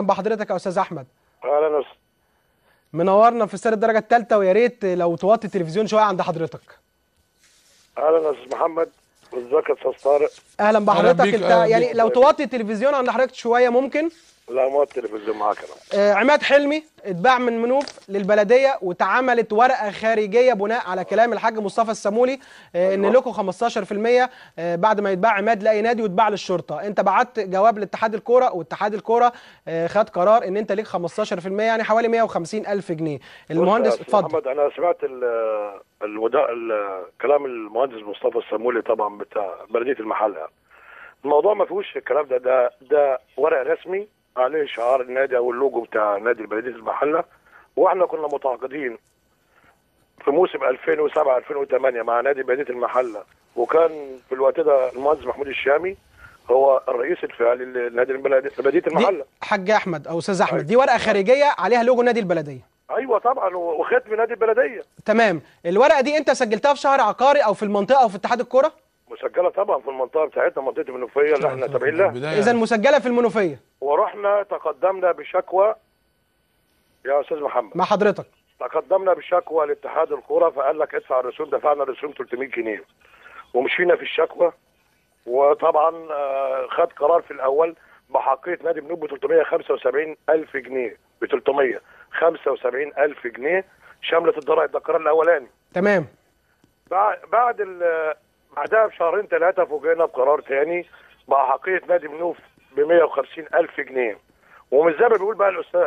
بحضرتك يا استاذ احمد. اهلا وسهلا. منورنا في استاد الدرجه الثالثه، ويا ريت لو توطي التلفزيون شويه عند حضرتك. اهلا يا استاذ محمد، ازيك يا استاذ طارق؟ اهلا بحضرتك. انت يعني لو توطي التلفزيون عند حضرتك شويه ممكن؟ لا، ما التلفزيون معاك انا. عماد حلمي اتباع من منوف للبلديه، واتعملت ورقه خارجيه بناء على كلام الحاج مصطفى السمولي ان لكم 15% بعد ما يتباع عماد لاي نادي ويتباع للشرطه. انت بعت جواب لاتحاد الكوره، واتحاد الكوره خد قرار ان انت ليك 15%، يعني حوالي 150,000 جنيه. المهندس اتفضل. محمد، انا سمعت كلام المهندس مصطفى السمولي طبعا بتاع بلديه المحله. الموضوع ما فيهوش الكلام ده ورق رسمي عليه شعار النادي او اللوجو بتاع نادي بلديه المحله، واحنا كنا متعاقدين في موسم 2007 2008 مع نادي بلديه المحله، وكان في الوقت ده المهندس محمود الشامي هو الرئيس الفعلي لنادي بلديه المحله. حاج احمد او استاذ احمد، دي ورقه خارجيه عليها لوجو نادي البلديه. ايوه طبعا، وختم نادي البلديه. تمام. الورقه دي انت سجلتها في شهر عقاري او في المنطقه او في اتحاد الكوره؟ مسجله طبعا في المنطقه بتاعتنا، منطقه المنوفيه اللي احنا تابعين لها. اذا مسجله في المنوفيه. ورحنا تقدمنا بشكوى يا استاذ محمد مع حضرتك. تقدمنا بشكوى لاتحاد الكوره، فقال لك ادفع الرسوم. دفعنا الرسوم 300 جنيه ومشينا في الشكوى. وطبعا خد قرار في الاول بحقيه نادي منوف ب 375,000 جنيه، ب 375,000 جنيه شملت الضرائب. ده القرار الاولاني. تمام. بعدها بشهرين ثلاثه فوجئنا بقرار ثاني بحقيه نادي منوف ب 150,000 جنيه. ومش زي ما بيقول بقى الاستاذ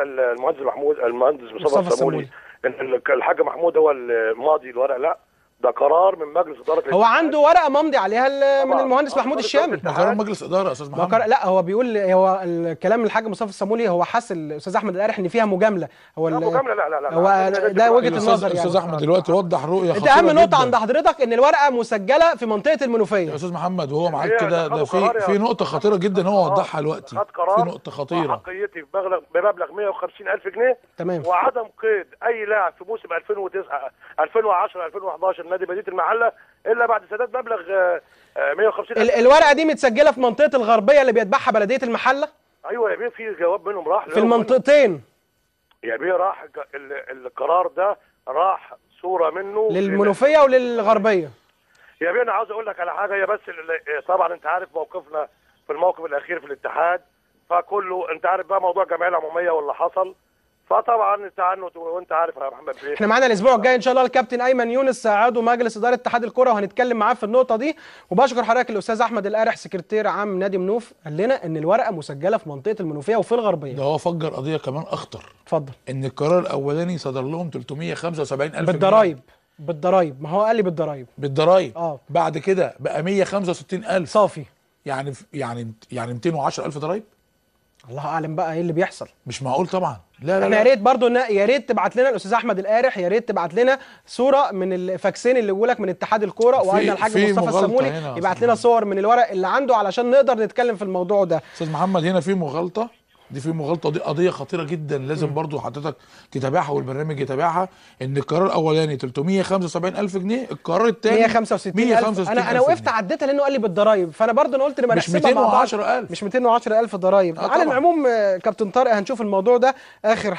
المهندس مصطفى السمولي ان الحاج محمود هو الماضي الورق. لا، ده قرار من مجلس اداره. هو عنده ورقه ممضي عليها من المهندس محمود الشامي. قرار مجلس اداره يا استاذ محمد. لا، هو بيقول هو الكلام الحاج مصطفى السمولي هو حس الاستاذ احمد القارح ان فيها مجامله. هو لا مجامله، لا هو ده وجهه النظر. يعني استاذ احمد دلوقتي وضح رؤيه انت خطيره اهم نقطه جدا عند حضرتك ان الورقه مسجله في منطقه المنوفيه يا استاذ محمد، وهو معاك كده. ده في نقطه خطيره جدا هو وضحها دلوقتي. في نقطه خطيره. حقيتي بمبلغ 150,000 جنيه. تمام. وعدم قيد اي لاعب في موسم 2009 2010 2011 نادي بلديه المحله الا بعد سداد مبلغ 150,000. الورقه دي متسجله في منطقه الغربيه اللي بيتبعها بلديه المحله. ايوه يا بيه، في جواب منهم راح في المنطقتين يا بيه. راح القرار ده راح صوره منه للمنوفيه وللغربيه. يا بيه انا عاوز اقول لك على حاجه. هي بس طبعا انت عارف موقفنا في الموقف الاخير في الاتحاد، فكله انت عارف بقى موضوع الجمعيه العموميه واللي حصل، فطبعا التعنت. وانت عارف يا محمد بيه، احنا معانا الاسبوع الجاي ان شاء الله الكابتن ايمن يونس عضو مجلس اداره اتحاد الكره، وهنتكلم معاه في النقطه دي. وبشكر حضرتك الاستاذ احمد القارح سكرتير عام نادي منوف، قال لنا ان الورقه مسجله في منطقه المنوفيه وفي الغربيه. ده هو فجر قضيه كمان اخطر. اتفضل. ان القرار الاولاني صدر لهم 375,000 بالضرايب. بالضرايب، ما هو قال لي بالضرايب. بعد كده بقى 165,000 صافي. يعني 210,000 ضرايب. الله اعلم بقى ايه اللي بيحصل. مش معقول طبعا. لا احنا يا ريت برضه يا ريت تبعت لنا الاستاذ احمد القارح، يا ريت تبعت لنا صوره من الفاكسين اللي جولك من اتحاد الكوره، وايضا الحاج مصطفى السمولي يبعت لنا صور من الورق اللي عنده علشان نقدر نتكلم في الموضوع ده. استاذ محمد، هنا في مغالطه. دي قضيه خطيره جدا، لازم برضو حضرتك تتابعها والبرنامج يتابعها. ان القرار الاولاني 375,000 جنيه، القرار الثاني 165,000. انا وقفت عديتها لانه قال لي بالضرايب، فانا برضو قلت نبقى نحسبها مع بعض. مش 210,000 ضرايب. على العموم كابتن طارق هنشوف الموضوع ده اخر